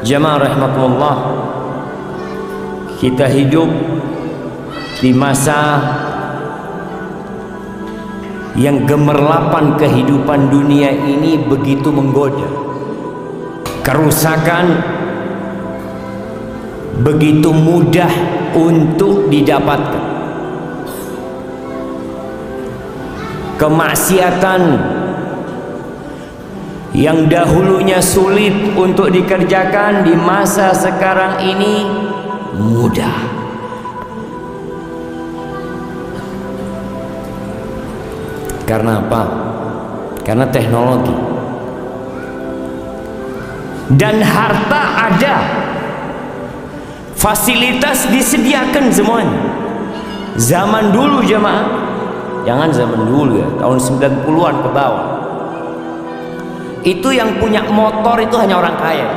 Jamaah rahimakumullah, kita hidup di masa yang gemerlapan kehidupan dunia ini begitu menggoda. Kerusakan begitu mudah untuk didapatkan. Kemaksiatan yang dahulunya sulit untuk dikerjakan di masa sekarang ini mudah. Karena apa? Karena teknologi dan harta ada, fasilitas disediakan semuanya. Zaman dulu jemaah, jangan zaman dulu ya, tahun 90-an ke bawah, itu yang punya motor itu hanya orang kaya.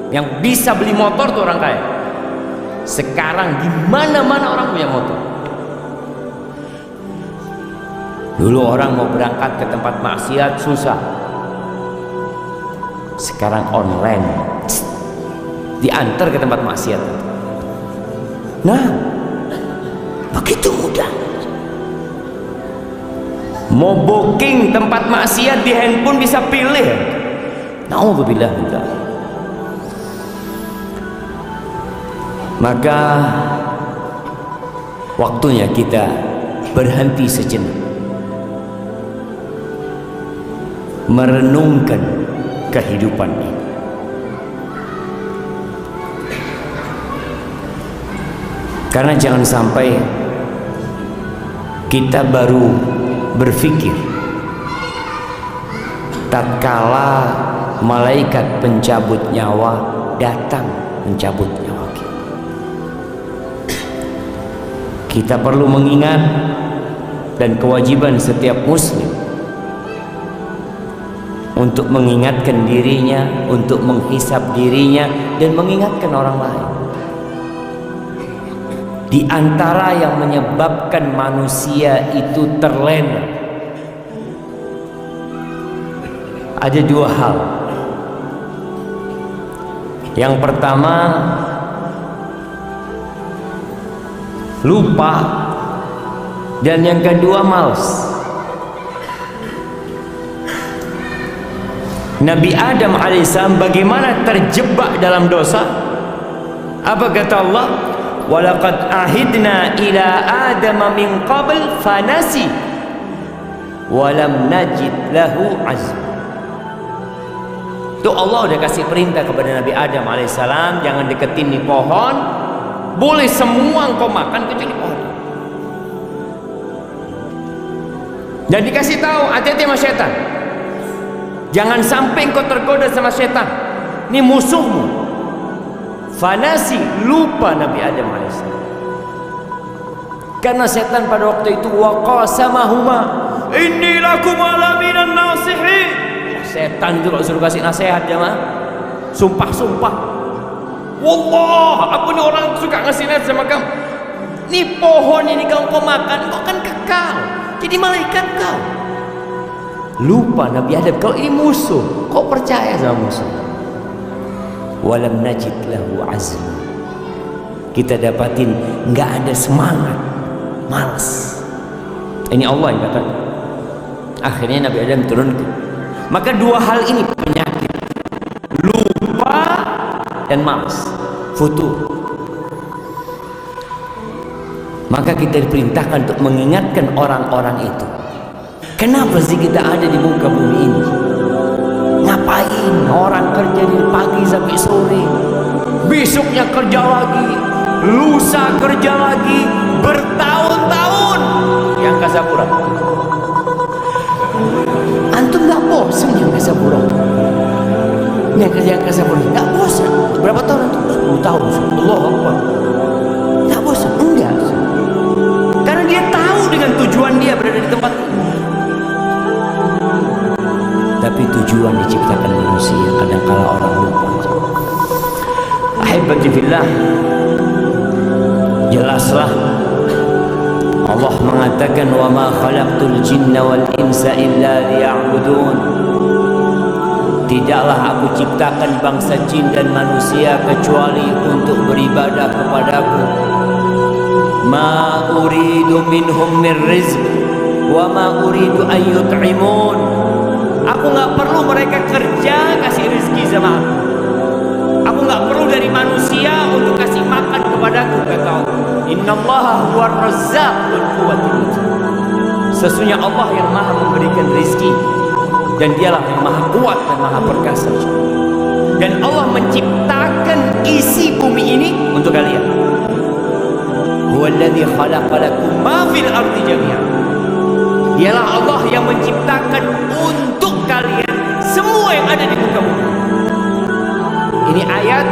Yang bisa beli motor itu orang kaya. Sekarang di mana-mana orang punya motor. Dulu orang mau berangkat ke tempat maksiat susah. Sekarang online, diantar ke tempat maksiat. Nah, begitu mudah. Mau booking tempat maksiat di handphone bisa pilih. Nauzubillah. Maka waktunya kita berhenti sejenak, merenungkan kehidupan ini. Karena jangan sampai kita baru berpikir tatkala malaikat pencabut nyawa datang mencabut nyawa kita. Kita perlu mengingat, dan kewajiban setiap muslim untuk mengingatkan dirinya, untuk menghisap dirinya, dan mengingatkan orang lain. Di antara yang menyebabkan manusia itu terlena ada dua hal. Yang pertama, lupa, dan yang kedua malas. Nabi Adam alaihissalam bagaimana terjebak dalam dosa? Apa kata Allah? Walaqad ahidna ila Adama min qabl fanasi walam najid lahu azma. Itu Allah udah kasih perintah kepada Nabi Adam alaihissalam, jangan deketin nih pohon, boleh semua engkau makan kecuali pohon. Dan dikasih tahu, hati-hati sama setan, jangan sampai engkau tergoda sama setan, ini musuhmu. Fanasi, lupa Nabi Adam alaihissalam. Karena setan pada waktu itu waqasamahuma inni lakum ala minan nasihin. Setan itu kalau suruh kasih nasihat jemaah, sumpah-sumpah, wallah aku ini orang suka ngasih nasihat sama kamu. Ini pohon ini kalau kau makan kau kan kekal jadi malaikat kau. Lupa Nabi Adam kalau ini musuh, kau percaya sama musuh. Walam najid lahu azma. Kita dapatin nggak ada semangat, malas. Ini Allah yang kata. Akhirnya Nabi Adam turunkan. Maka dua hal ini penyakit, lupa dan malas, futur. Maka kita diperintahkan untuk mengingatkan orang-orang itu. Kenapa sih kita ada di muka bumi ini? Ngapain orang kerja dari pagi sampai sore, besoknya kerja lagi, lusa kerja lagi, bertahun-tahun yang kasapura. Antum nggak bosan yang kasapura? Yang kerja yang kasapura nggak bosan? Berapa tahun antum? 10 tahun. Allah Akbar. Nggak bosan? Enggak. Karena dia tahu dengan tujuan dia berada di tempat ini. Tapi tujuan diciptakan manusia kadang-kala orang lupa. Ahibati fillah, jelaslah Allah mengatakan wa ma khalaqtul jinna wal insa illa liya'budun. tidaklah aku ciptakan bangsa jin dan manusia kecuali untuk beribadah kepadaku. Ma uridu minhum min rizq wa ma uridu an yut'imun. Aku nggak perlu mereka kerja kasih rezeki sama aku. Aku nggak perlu dari manusia untuk kasih makan kepadaku, kata Allah. Innallaha huwar razzaq dzul quwwatil matin. Sesungguhnya Allah yang maha memberikan rezeki, dan dialah yang maha kuat dan maha perkasa. Dan Allah menciptakan isi bumi ini untuk kalian. Huwallazi khalaqa lakum ma fil ardi jami'an. Dialah Allah yang menciptakan untuk kalian semua yang ada di muka bumi. Ini ayat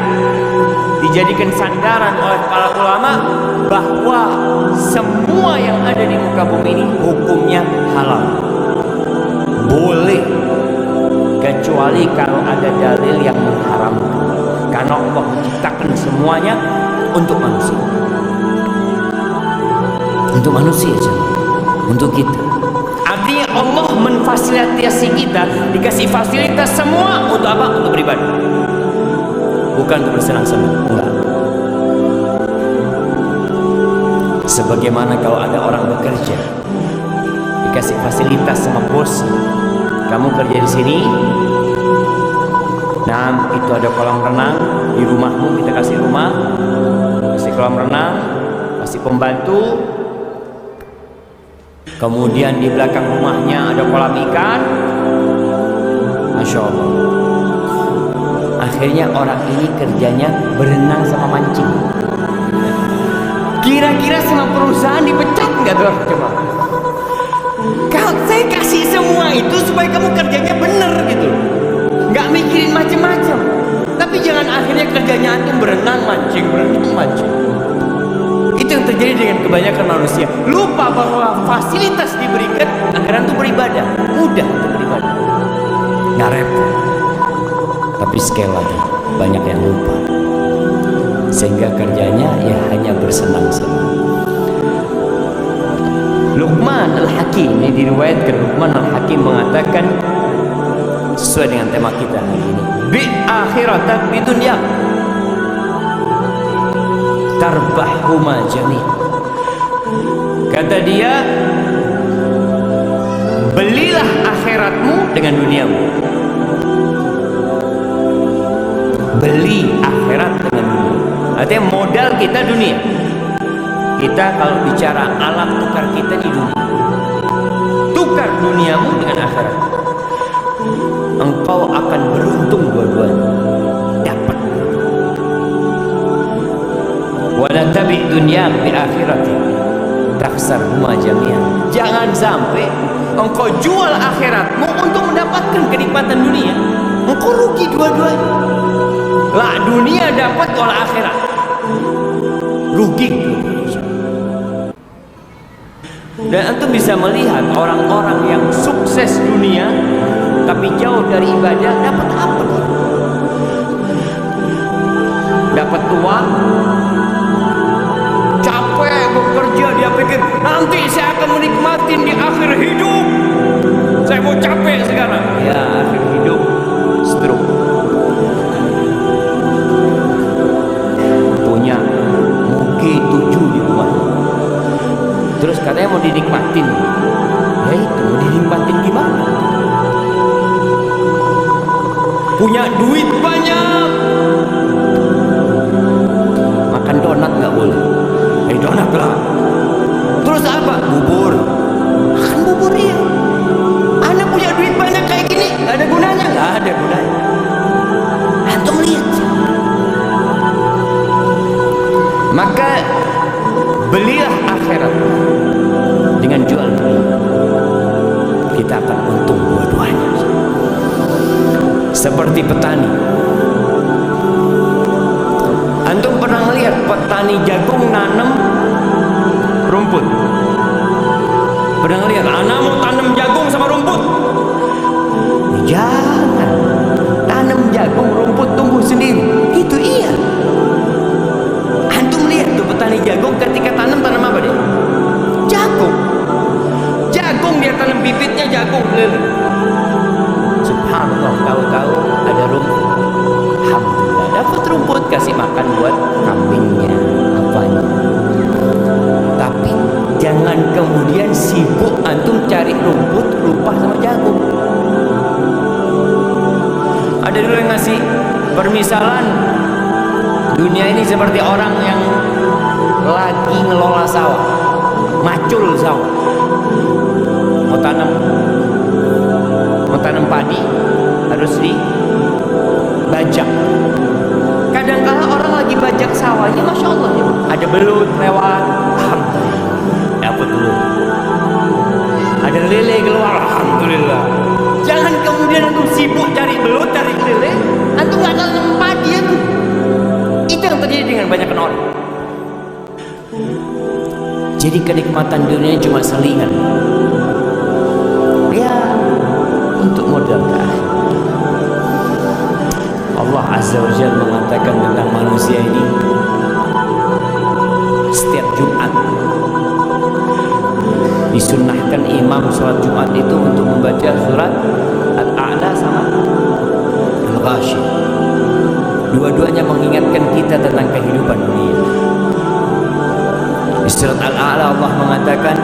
dijadikan sandaran oleh para ulama bahwa semua yang ada di muka bumi ini hukumnya halal, boleh, kecuali kalau ada dalil yang mengharamkan. Karena Allah menciptakan semuanya untuk manusia, untuk manusia saja, untuk kita. Artinya Allah memfasilitasi kita, dikasih fasilitas semua untuk apa? Untuk beribadah, bukan untuk bersenang-senang. Enggak. Sebagaimana kalau ada orang bekerja, dikasih fasilitas sama bos, kamu kerja di sini, nah itu ada kolam renang di rumahmu, kita kasih rumah, kasih kolam renang, kasih pembantu. Kemudian di belakang rumahnya ada kolam ikan. Masya Allah. Akhirnya orang ini kerjanya berenang sama mancing. Kira-kira sama perusahaan dipecat nggak tuh? Coba. Kalau saya kasih semua itu supaya kamu kerjanya bener gitu, nggak mikirin macem-macem. Tapi jangan akhirnya kerjanya antum berenang mancing, berenang mancing. Itu yang terjadi dengan kebanyakan manusia. Lupa bahwa fasilitas diberikan agar antum beribadah, mudah untuk beribadah, nggak repot. Tapi sekali lagi banyak yang lupa, sehingga kerjanya ya hanya bersenang-senang. Luqman Al-Hakim, ini diriwayatkan Luqman Al-Hakim mengatakan sesuai dengan tema kita hari ini, bi akhiratan bi dunya tarbahuma jami'. Kata dia, belilah akhiratmu dengan duniamu. Beli akhirat dengan dunia. Artinya modal kita dunia. Kita kalau bicara alat tukar kita di dunia, tukar duniamu dengan akhirat, engkau akan beruntung dua-duanya, dapat. Wala tabi dunya bi akhirati takhsar huma jami'an. Jangan sampai engkau jual akhiratmu untuk mendapatkan kenikmatan dunia, engkau rugi dua-duanya. Lah dunia dapat, wala akhirat rugi. Dan antum bisa melihat orang-orang yang sukses dunia tapi jauh dari ibadah, dapat apa? Dapat tua, capek bekerja, dia pikir nanti saya akan menikmatin di akhir hidup. Saya mau capek sekarang. Ya, akhir hidup stroke. Punya mugi 7 di rumah. Terus katanya mau dinikmatin. Ya itu, mau dinikmatin gimana? Punya duit banyak, makan donat nggak boleh. Donat lah. Terus apa? Bubur. Makan bubur ya. Anak punya duit banyak kayak gini, nggak ada gunanya, nggak ada gunanya. Antum lihat. Maka belilah akhirat dengan jual dunia. Kita akan untung dua-duanya. Seperti petani. Antum pernah lihat petani jagung nanam rumput? Pernah lihat anak mau tanam jagung sama rumput? Jangan. Tanam jagung, rumput tumbuh sendiri. Itu iya. Antum lihat tuh petani jagung ketika tanam apa dia? Jagung. Jagung dia tanam bibitnya jagung. Subhanallah, tahu-tahu makan buat kambingnya, apanya. Tapi jangan kemudian sibuk antum cari rumput, lupa sama jagung. Ada dulu yang ngasih permisalan, dunia ini seperti orang yang lagi ngelola sawah, macul sawah, mau tanam padi, harus dibajak. Kadang-kala orang lagi bajak sawahnya, masya Allah ya, ada belut lewat, alhamdulillah, dapat belut. Ada lele keluar, alhamdulillah. Jangan kemudian antum sibuk cari belut, cari lele, antum nggak tanam padi itu. Itu yang terjadi dengan banyak orang. Jadi kenikmatan dunia cuma selingan, ya, untuk modal ke akhir. Allah Azza wa Jalla mengatakan tentang manusia ini, setiap Jumat disunnahkan imam sholat Jumat itu untuk membaca surat Al-A'la sama Al-Ghashiyah. Dua-duanya mengingatkan kita tentang kehidupan dunia. Di surat Al-A'la Allah mengatakan,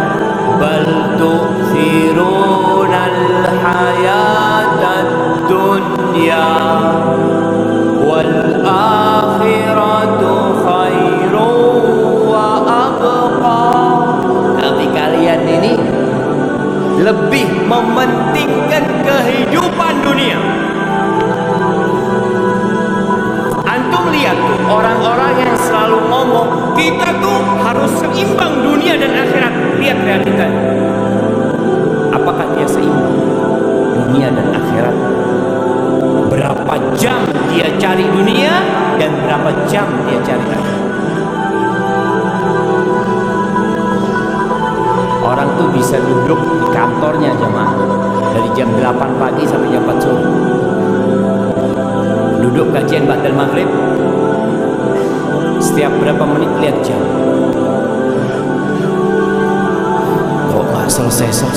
bal tu'thirunal hayatad dunya wal akhiratu khairun wa abqa. Tapi kalian ini lebih mementingkan kehidupan dunia. Antum lihat tuh orang-orang yang selalu ngomong kita tuh harus seimbang dunia dan akhirat. Lihat realitanya. Apakah dia seimbang dunia dan akhirat? Berapa jam dia cari dunia dan berapa jam dia cari akhirat? Orang tuh bisa duduk di kantornya jemaah dari jam 8 pagi sampai jam 4 sore. Duduk kajian ba'dal maghrib, setiap berapa menit lihat jam. Kok nggak selesai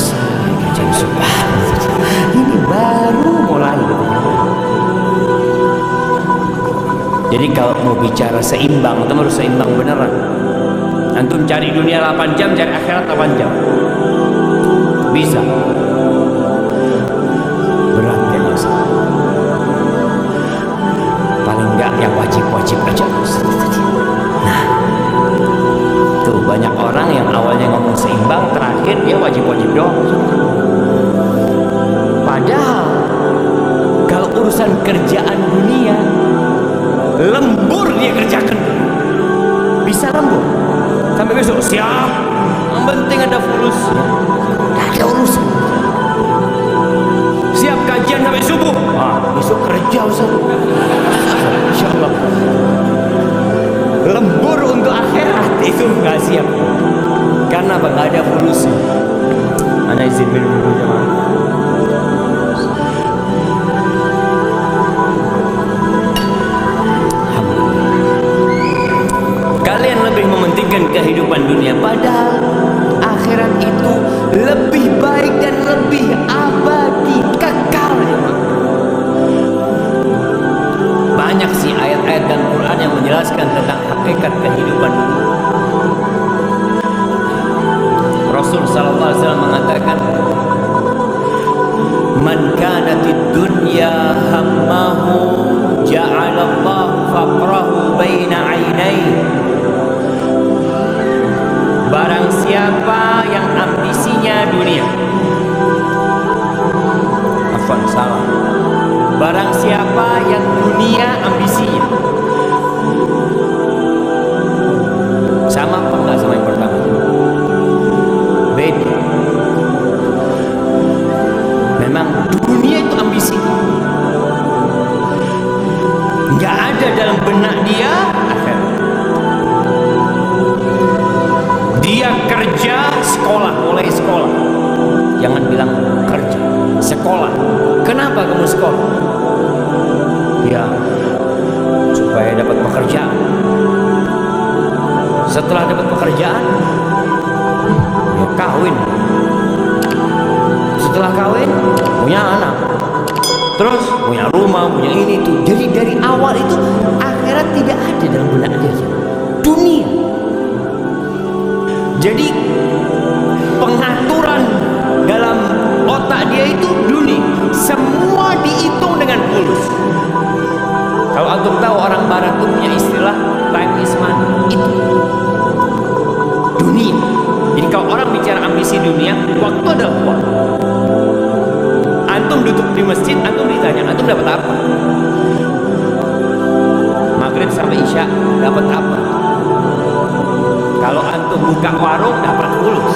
kajian subuh? Ini baru mulai gitu. Jadi kalau mau bicara seimbang, itu harus seimbang beneran. Antum cari dunia 8 jam, cari akhirat 8 jam. Bisa. Berat kan ya Ustaz? Paling enggak yang wajib-wajib aja. Nah, tuh banyak orang yang awalnya ngomong seimbang, terakhir dia wajib-wajib doang. Padahal kalau urusan kerjaan dunia, lembur dia kerjakan. Bisa lembur sampai besok siap, yang penting ada fulus, gak ada urusan. Siap kajian sampai subuh, besok kerja Ustaz, insyaallah. Lembur untuk akhirat itu gak siap. Karena apa? Gak ada fulus. Ana izin minum dulu jemaah. Kalian lebih mementingkan kehidupan dunia, padahal akhirat itu lebih baik dan lebih abadi, kekal ya. Banyak sih ayat-ayat dan Quran yang menjelaskan tentang hakikat kehidupan dunia. Rasul sallallahu alaihi wasallam mengatakan, man kanatid dunya hammahu ja'alallahu faqrahu baina 'ainaihi. Barang siapa yang ambisinya dunia, salah. Barang siapa yang dunia ambisinya, sama apa enggak sama yang pertama? Beda. Memang dunia itu ambisi, nggak ada dalam benak dia akhirat. Dia kerja, sekolah, mulai sekolah. Jangan bilang kerja, sekolah. Kenapa kamu sekolah? Ya, supaya dapat pekerjaan. Setelah dapat pekerjaan, ya kawin. Setelah kawin, punya anak. Terus punya rumah, punya ini itu. Jadi dari awal itu akhirat tidak ada dalam benak dia, dunia. Jadi pengaturan dalam otak dia itu dunia, semua dihitung dengan fulus. Kalau antum tahu orang barat itu punya istilah time is money, itu dunia. Jadi kalau orang bicara ambisi dunia, waktu adalah uang. Antum duduk di masjid, antum ditanya, antum dapat apa? Maghrib sampai isya dapat apa? Kalau antum buka warung dapat fulus.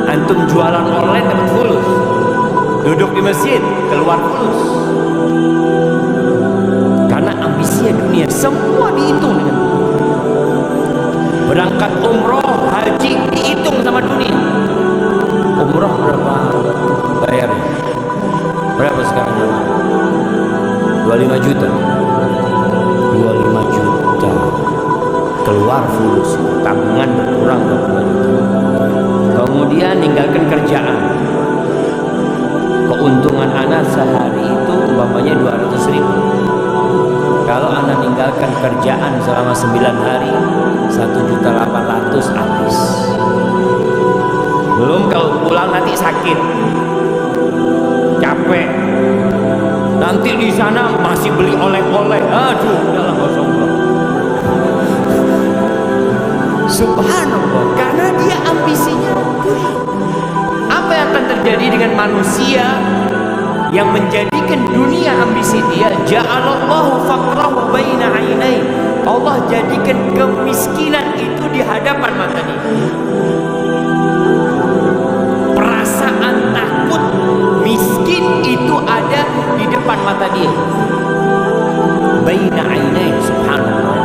Antum jualan online dapat fulus. Duduk di masjid keluar fulus. Karena ambisinya dunia, semua dihitung dengan berangkat umroh, haji dihitung sama dunia. Umroh berapa bayarnya? Berapa sekarang? 25 juta. 25 juta keluar fulus, tabungan berkurang 25 juta. Kemudian ninggalkan kerjaan, keuntungan anak sehari itu umpamanya 200.000. Kalau anak ninggalkan kerjaan selama 9 hari, 1.800.000 habis. Belum kalau pulang nanti sakit, capek, nanti di sana masih beli oleh-oleh. Aduh, udahlah kosong. Subhanallah, karena dia ambisinya. Apa yang akan terjadi dengan manusia yang menjadikan dunia ambisi dia? Ja'alallahu faqrahu baina ainai. Allah jadikan kemiskinan itu di hadapan mata dia. Perasaan takut miskin itu ada di depan mata dia. Baina ainai, subhanallah.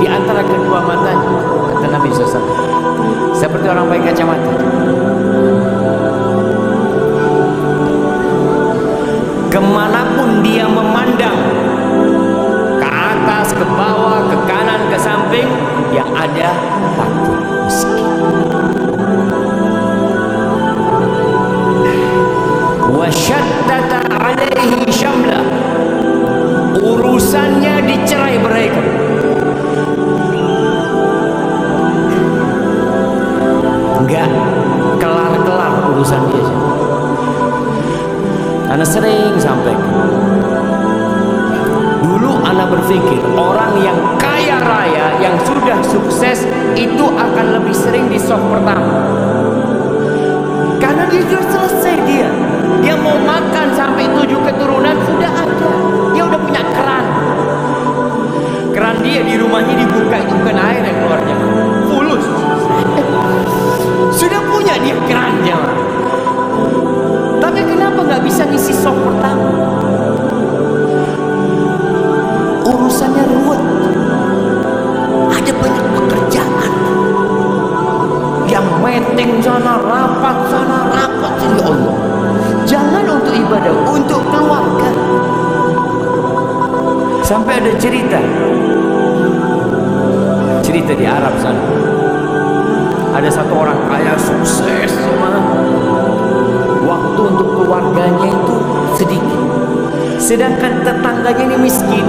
Di antara kedua matanya, kata Nabi SAW, seperti orang pakai kacamata. Kemanapun dia memandang, ke atas, ke bawah, ke kanan, ke samping, yang ada takut miskin. Wa syaddata alaihi syamla, urusannya dicerai beraikan. Enggak kelar-kelar urusan dia. Karena sering sampaikan, dulu anak berpikir orang yang kaya raya, yang sudah sukses itu akan lebih sering di soft pertama. Karena dia sudah selesai, dia mau makan sampai 7 keturunan sudah ada. Dia udah punya keran. Keran dia di rumahnya dibuka, itu bukan air yang keluarnya, fulus. Sudah punya dia kerannya. Tapi kenapa nggak bisa ngisi sok pertama? Urusannya ruwet, ada banyak pekerjaan, yang meeting sana rapat ya Allah. Jangan untuk ibadah, untuk keluarga. Sampai ada cerita di Arab sana. Ada satu orang kaya sukses, waktu untuk keluarganya itu sedikit, sedangkan tetangganya ini miskin.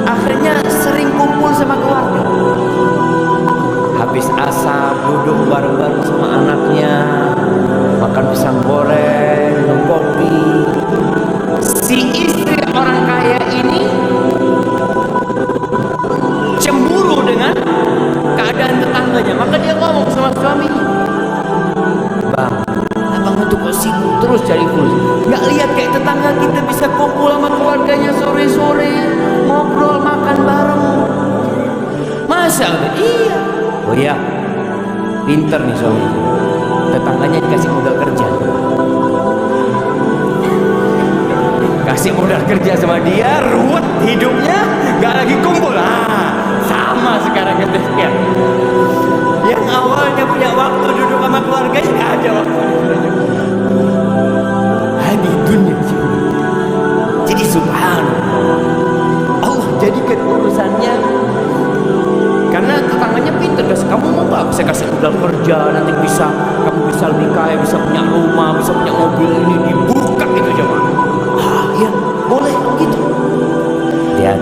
Akhirnya sering kumpul sama keluarga. Habis asar duduk bareng-bareng sama anaknya, makan pisang goreng, minum kopi. Si istri orang kaya ini cemburu dengan keadaan tetangganya, maka dia ngomong sama suaminya, "Bang, abang itu kok sibuk terus cari fulus? Nggak lihat kayak tetangga kita bisa kumpul sama keluarganya sore-sore, ngobrol, makan bareng. Masa?" Iya. Oh iya, pinter nih suami. Tetangganya dikasih modal kerja, kasih modal kerja sama dia, ruwet hidupnya, nggak lagi kumpul. Sama sekarang ketika yang awalnya punya waktu duduk sama keluarganya, nggak ada waktu. Hadi dunia. Jadi subhanallah, Allah jadikan urusannya. Karena tetangganya pintar, kamu mau nggak saya kasih modal kerja, nanti kamu bisa lebih kaya, bisa punya rumah, bisa punya mobil, ini dibuka itu jemaah. Iya boleh gitu. Lihat,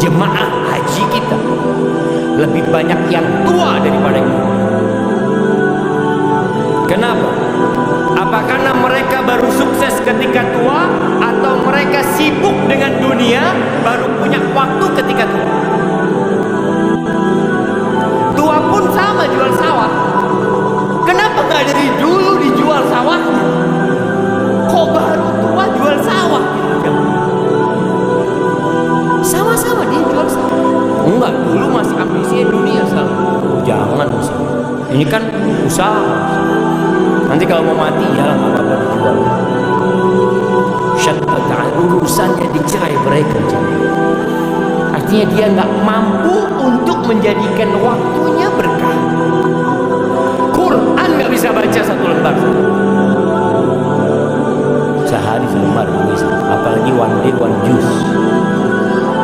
jemaah haji kita lebih banyak yang tua daripada yang muda. Kenapa? Apa karena mereka baru sukses ketika tua, atau mereka sibuk dengan dunia baru punya waktu ketika tua? Tua pun sama jual sawah. Kenapa nggak dari dulu dijual sawahnya? Kok baru tua jual sawah? Sama-sama dia jual sawah. Enggak, dulu masih ambisinya dunia selalu. Jangan usaha. Ini kan usaha. Nanti kalau mau mati ya nggak apa-apa dijual. Syatta'an urusannya dicerai beraikan. Artinya dia nggak mampu untuk menjadikan waktunya berkah. Quran nggak bisa baca satu lembar. Sehari selembar nggak bisa. Apalagi one day one juice.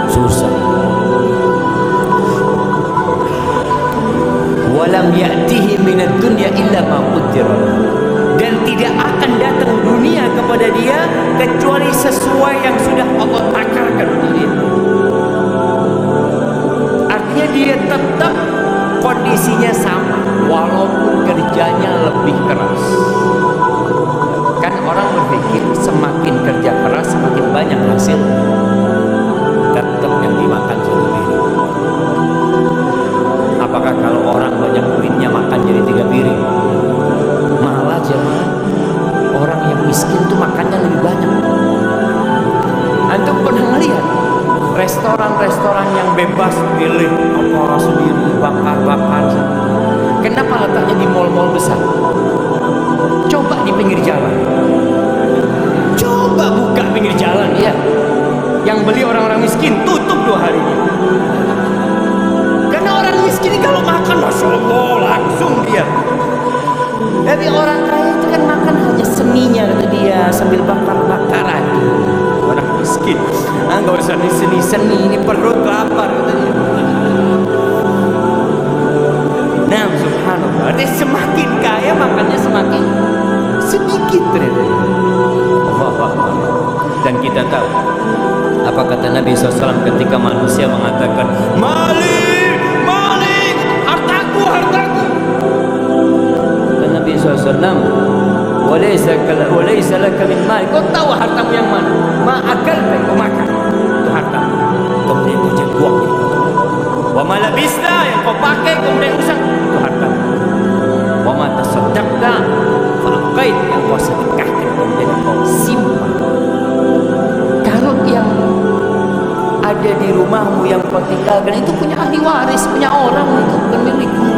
Susah. Walam ya'tihi minad dunya illa ma qaddara. Dan tidak akan datang dunia kepada dia kecuali sesuai yang sudah Allah takarkan untuk dia. Artinya dia tetap kondisinya sama walaupun kerjanya lebih keras. Kan orang berpikir semakin kerja keras semakin banyak hasil. Tetap yang dimakan satu piring. Apakah kalau orang banyak duitnya makan jadi 3 piring? Malah jemaah, orang yang miskin tuh makannya lebih banyak. Antum pernah melihat restoran-restoran yang bebas pilih apa sendiri, bakar-bakar? Kenapa letaknya di mal-mal besar? Coba di pinggir jalan. Coba buka pinggir jalan ya. Yang beli orang-orang miskin, tutup 2 hari. Karena orang miskin kalau makan Masya Allah langsung dia. Tapi orang kaya itu kan makan hanya seninya kata dia, sambil bakar-bakaran. Orang miskin nggak usah seni-seni, ini perut lapar kata dia. Nah subhanallah, artinya semakin kaya makannya semakin sedikit ternyata. Allah. Dan kita tahu apa kata Nabi SAW ketika manusia mengatakan Malik, Malik, hartaku, hartaku. Kata Nabi SAW, walaysa laka min malik. Kau tahu hartamu yang mana? Ma akalta, kau makan, itu hartamu. Kemudian kau jadi buang di kotor. Wa ma labista, yang kau pakai kemudian rusak, itu hartamu. Wa ma tasaddaqta fa abqait, yang kau sedekahkan kemudian kau simpan. Kalau yang ada di rumahmu yang kau tinggalkan itu punya ahli waris, punya orang, itu bukan milikmu.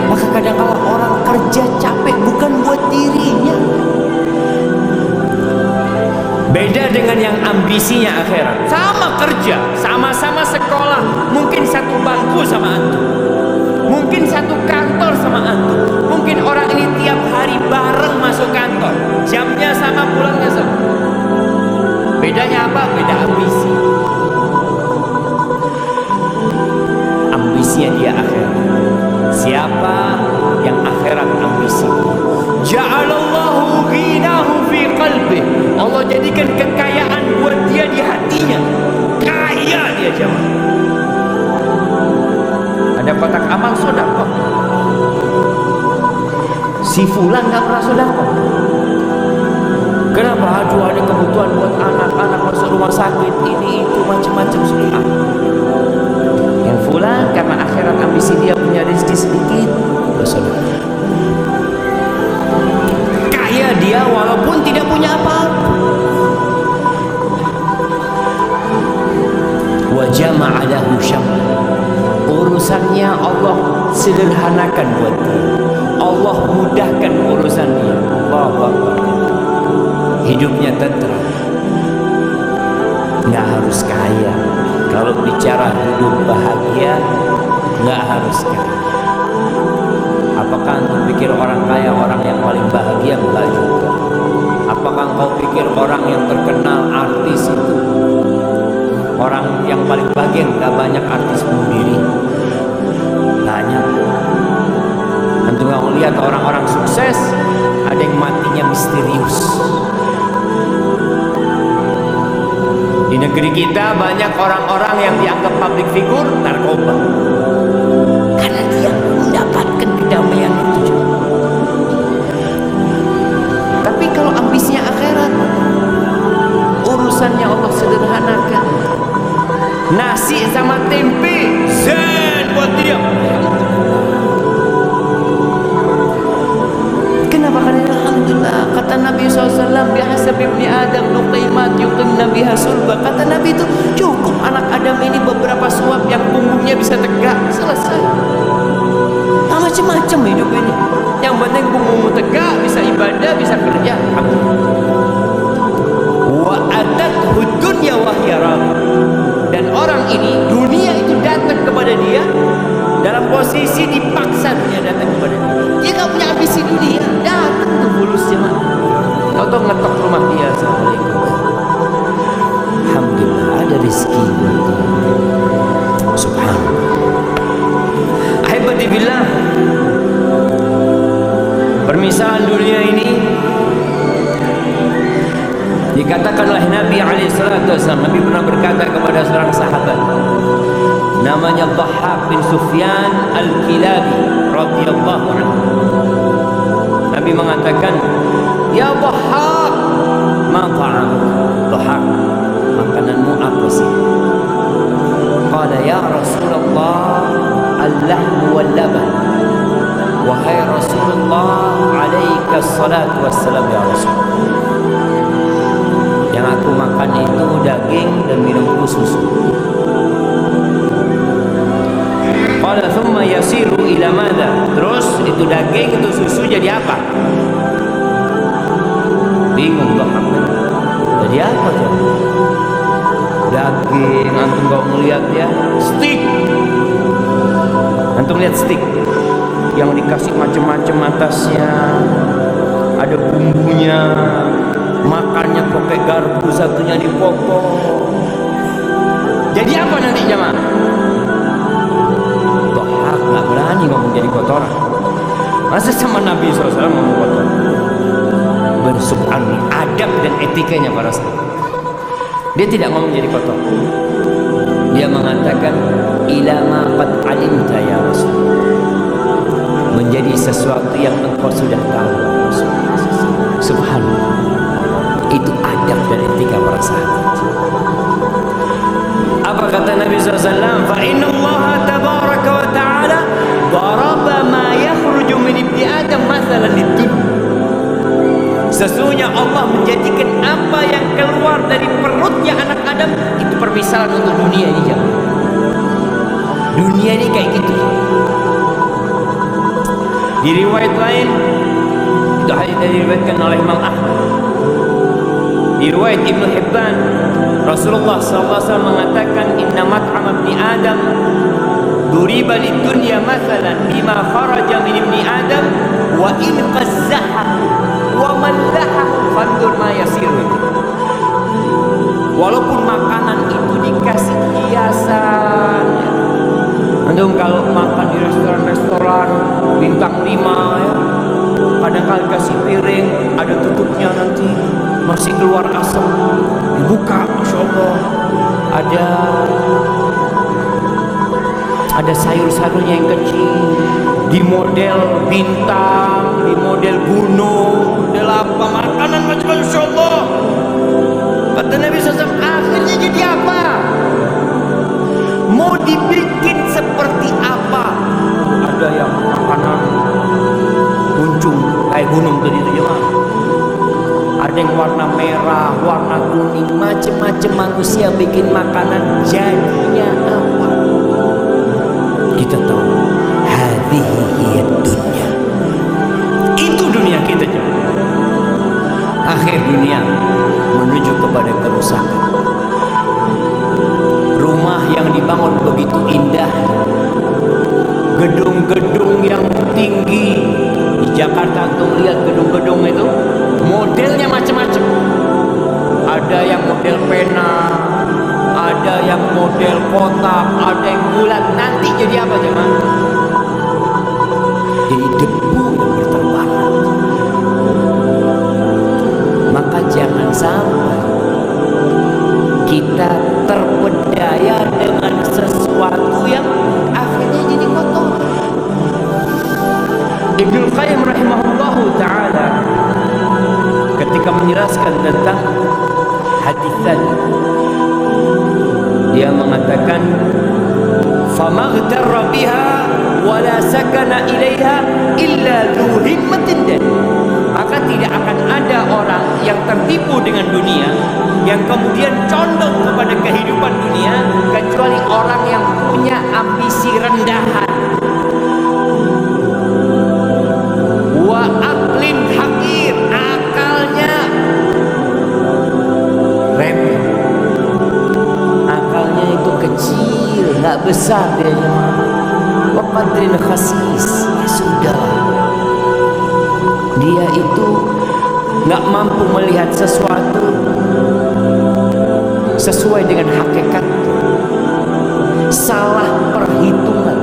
Maka kadang-kala orang kerja capek bukan buat dirinya. Beda dengan yang ambisinya akhirat. Sama kerja, sama-sama sekolah, mungkin satu bangku sama antum, mungkin satu kantor sama antum. Mungkin orang ini tiap hari bareng masuk kantor, jamnya sama, pulangnya sama. Bedanya apa? Beda ambisi. Ambisinya dia akhirat. Siapa yang akhirat ambisi? Ja'alallahu ghinahu fi qalbih. Allah jadikan kekayaan buat dia di hatinya. Kaya dia jemaah. Ada kotak amal sedekah. Si fulan enggak pernah sedekah. Kenapa? Aduh, ada kebutuhan buat anak-anak masuk rumah sakit, ini itu macam-macam sedekah. Yang fulan karena akhirat ambisi dia punya rezeki sedikit, bersedekah. Kaya dia walaupun tidak punya apa-apa. Wa jama'a lahu syamla. Urusannya Allah sederhanakan buat dia. Allah mudahkan urusan dia. Allahu Akbar. Hidupnya tentram, nggak harus kaya. Kalau bicara hidup bahagia, nggak harus kaya. Apakah engkau pikir orang kaya orang yang paling bahagia? Enggak juga. Apakah engkau pikir orang yang terkenal artis itu orang yang paling bahagia? Enggak, banyak artis bunuh diri. Banyak. Antum kalau lihat orang-orang sukses, ada yang matinya misterius. Di negeri kita banyak orang-orang yang dianggap public figure narkoba karena dia mendapatkan kedamaian itu. Tapi kalau ambisinya akhirat, urusannya Allah sederhanakan. Nasi sama tempe zen buat dia. Kenapa? Karena alhamdulillah kata Nabi SAW, bihasab ibni Adam luqaimat yuqimna biha sulba. Kata Nabi itu cukup anak Adam ini beberapa suap yang punggungnya bisa tegak, selesai. Nah, macam-macam hidup ini. Yang penting punggungmu tegak, bisa ibadah, bisa kerja. Wa atat dunya wa hiya radiyah. Dan orang ini, dunia itu datang kepada dia dalam posisi dipaksa. Dunia datang kepada dia. Dia gak punya ambisi dunia, datang tuh bulus jemaah. Tahu ngetok rumah dia. Assalamualaikum. Alhamdulillah ada rezeki. Subhanallah. Ahibati billah, permisalan dunia ini dikatakan oleh Nabi SAW. Nabi pernah berkata kepada seorang sahabat namanya Dhahhak bin Sufyan Al-Kilabi radhiyallahu anhu. Nabi mengatakan, "Ya Dhahhak, ma ta'am?" Dhahhak, makananmu apa sih? Qala, "Ya Rasulullah, al-lahmu wal-laban." Wahai Rasulullah, alaika salatu wassalam ya Rasulullah. Yang aku makan itu daging dan minumku susu. Qala thumma yasiru ila madha? Terus itu daging, itu susu jadi apa? Bingung Dhahhak. Jadi apa tuh? Daging, antum gak melihat ya? Steak. Antum lihat steak yang dikasih macam-macam atasnya, ada bumbunya, makannya pakai garpu, satunya dipotong. Jadi apa nanti jemaah? Dhahhak nggak berani ngomong jadi kotoran. Masa sama Nabi SAW ngomong kotor? Bersubhanallah, adab dan etikanya para sahabat. Dia tidak ngomong jadi kotor. Dia mengatakan, ilama qad alimta ya Rasul. Menjadi sesuatu yang engkau sudah tahu. Subhanallah. Itu adab dan etika para sahabat. Apa kata Nabi SAW? Fa inna Allah tabaraka wa ta'ala daraba ma yakhruju min ibni Adam mathalan lid-dunya. Sesungguhnya Allah menjadikan apa yang keluar dari perutnya anak Adam itu permisalan untuk dunia ini. Dunia ini kayak gitu. Di riwayat lain, itu hadis yang diriwayatkan oleh Imam Ahmad. Di riwayat Ibnu Hibban, Rasulullah SAW mengatakan, inna mat'am ibni Adam duriba lid-dunya mathalan bima kharaja min ibni Adam wa in qazzaha wa mallaha fandur ma yasiru. Walaupun makanan itu dikasih hiasan, antum kalau makan di restoran bintang 5 ya, kadang-kadang kasih piring ada tutupnya, nanti masih keluar asam, dibuka, masya Allah, ada sayur-sayurnya yang kecil, di model bintang, di model gunung, model apa, makanan macam-macam, masya Allah. Kata Nabi SAW, akhirnya jadi apa? Mau dibikin seperti apa? Ada yang makanan kuncung kayak gunung tadi itu jemaah. Ada yang warna merah, warna kuning, macam-macam manusia bikin makanan, jadinya apa? Kita tahu, hadhihi hiya dunya. Itu dunia kita jemaah. Akhir dunia menuju kepada kerusakan. Rumah yang dibangun begitu indah, gedung-gedung yang tinggi. Di Jakarta tuh lihat gedung-gedung itu modelnya macam-macam. Ada yang model pena, ada yang model kotak, ada yang bulat. Nanti jadi apa jemaah? Jadi debu yang berterbangan. Maka jangan sampai kita hadis tadi. Dia mengatakan, "Famaghtarra biha wa la sakana ilaiha illa dhu himmatin dan." Maka tidak akan ada orang yang tertipu dengan dunia, yang kemudian condong kepada kehidupan dunia, kecuali orang yang punya ambisi rendahan. Wa aqlin hakir, akalnya remeh, akalnya itu kecil, nggak besar dia. Wa qadrin khasis, ya sudah. Dia itu nggak mampu melihat sesuatu sesuai dengan hakikat, salah perhitungan.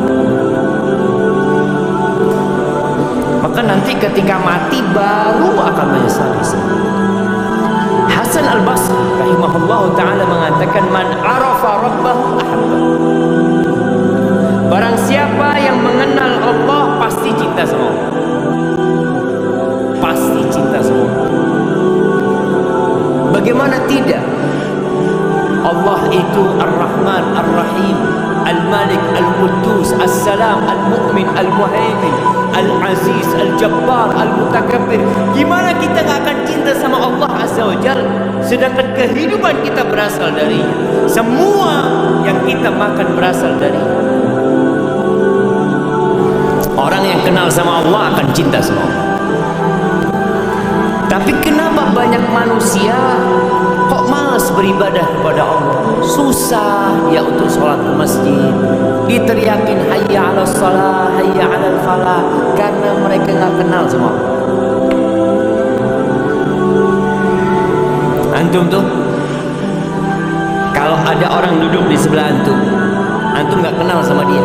Maka nanti ketika mati baru akan menyesali. Hasan al-Basri rahimahullah ta'ala mengatakan, man arafa rabbahu ahabba. Barang siapa yang mengenal Allah pasti cinta sama Allah. Pasti cinta sama Allah. Bagaimana tidak? Allah itu Ar-Rahman, Ar-Rahim, Al-Malik, Al-Quddus, As-Salam, Al-Mu'min, Al-Muhaimin, Al-Aziz, Al-Jabbar, Al-Mutakabbir. Gimana kita gak akan cinta sama Allah Azza wa Jalla, sedangkan kehidupan kita berasal darinya, semua yang kita makan berasal darinya. Orang yang kenal sama Allah akan cinta sama Allah. Tapi kenapa banyak manusia kok malas beribadah kepada Allah? Susah dia untuk sholat ke masjid, diteriakin hayya 'alas shalah, hayya 'alal falah, karena mereka nggak kenal sama Allah. Antum tuh, kalau ada orang duduk di sebelah antum, antum nggak kenal sama dia,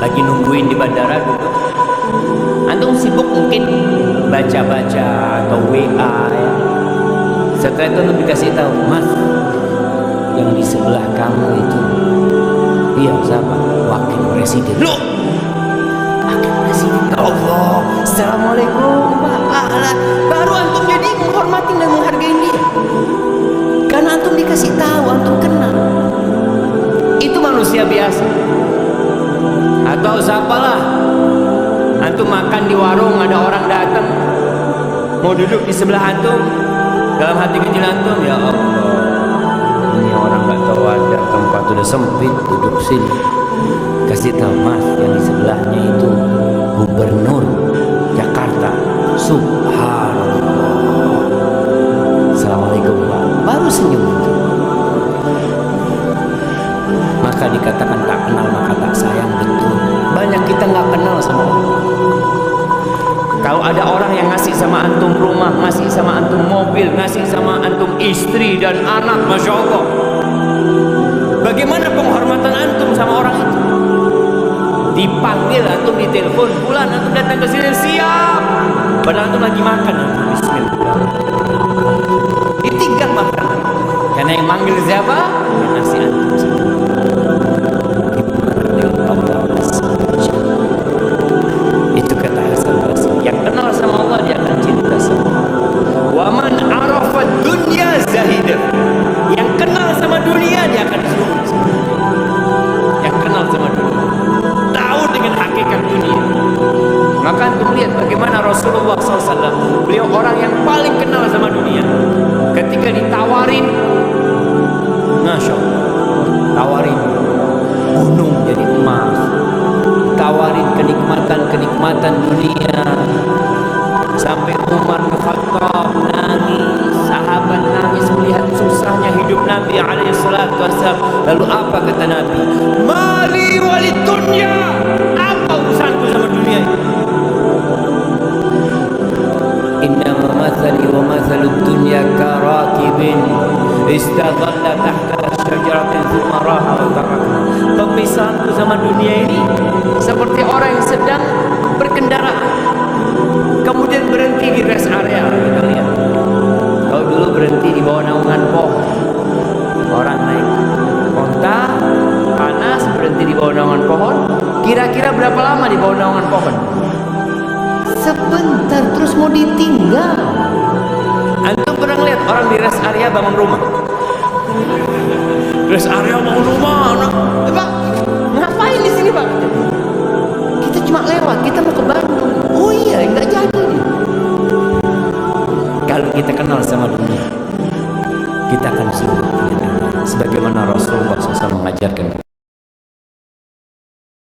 lagi nungguin di bandara duduk, antum sibuk mungkin baca-baca atau WA ya. Setelah itu antum dikasih tahu, mas, yang di sebelah kamu itu dia siapa? Wakil presiden. Loh, wakil presiden? Allah, assalamualaikum Pak. Baru antum jadi menghormati dan menghargai dia, karena antum dikasih tahu, antum kenal. Itu manusia biasa. Atau siapalah, antum makan di warung, ada orang datang mau duduk di sebelah antum, dalam hati kecil antum, ya Allah, ini orang nggak tahu ada tempat udah sempit, duduk sini. Kasih tahu, mas, yang di sebelahnya itu gubernur Jakarta. Subhanallah. Assalamualaikum Pak. Baru senyum. Maka dikatakan tak kenal maka tak sayang. Betul. Banyak kita nggak kenal sama Allah. Kalau ada orang yang ngasih sama antum rumah, ngasih sama antum mobil, ngasih sama antum istri dan anak, masya Allah, bagaimana penghormatan antum sama orang itu? Dipanggil antum, di telepon, bulan antum datang ke sini, siap. Padahal antum lagi makan, bismillah. Ditinggal makan. Karena yang manggil siapa? Yang ngasih antum. Itu kata Hasan Basri. Yang kenal sama Allah dia akan cinta sama Allah. Wa man arafa dunya zahidah. Yang kenal sama dunia dia akan zuhud. Yang kenal sama dunia, tahu dengan hakikat dunia. Maka antum lihat bagaimana Rasulullah SAW, beliau orang yang paling kenal sama dunia. Ketika ditawarin, masya Allah, tawarin gunung jadi emas, tawarin kenikmatan dunia, sampai Umar bin Khattab nangis, sahabat nangis melihat susahnya hidup Nabi SAW. Lalu apa kata Nabi? Mali walid dunya, apa urusanku sama dunia ini? Innama mathali wa mathalud dunya karakibin istadalla tahta syajaratin thumma raha wa taraka. Pemisahanku sama dunia ini seperti orang yang sedang berkendaraan, kemudian berhenti di rest area. Kita lihat, kalau dulu berhenti di bawah naungan pohon, orang naik onta panas, berhenti di bawah naungan pohon. Kira-kira berapa lama di bawah naungan pohon? Sebentar, terus mau ditinggal. Antum pernah lihat orang di rest area bangun rumah? Rest area mau rumah. Pak, ngapain di sini Pak? Kita cuma lewat, kita mau ke Bandung. Oh iya, nggak jadi nih. Kalau kita kenal sama dunia, kita akan sungguh sebagaimana Rasulullah SAW mengajarkan.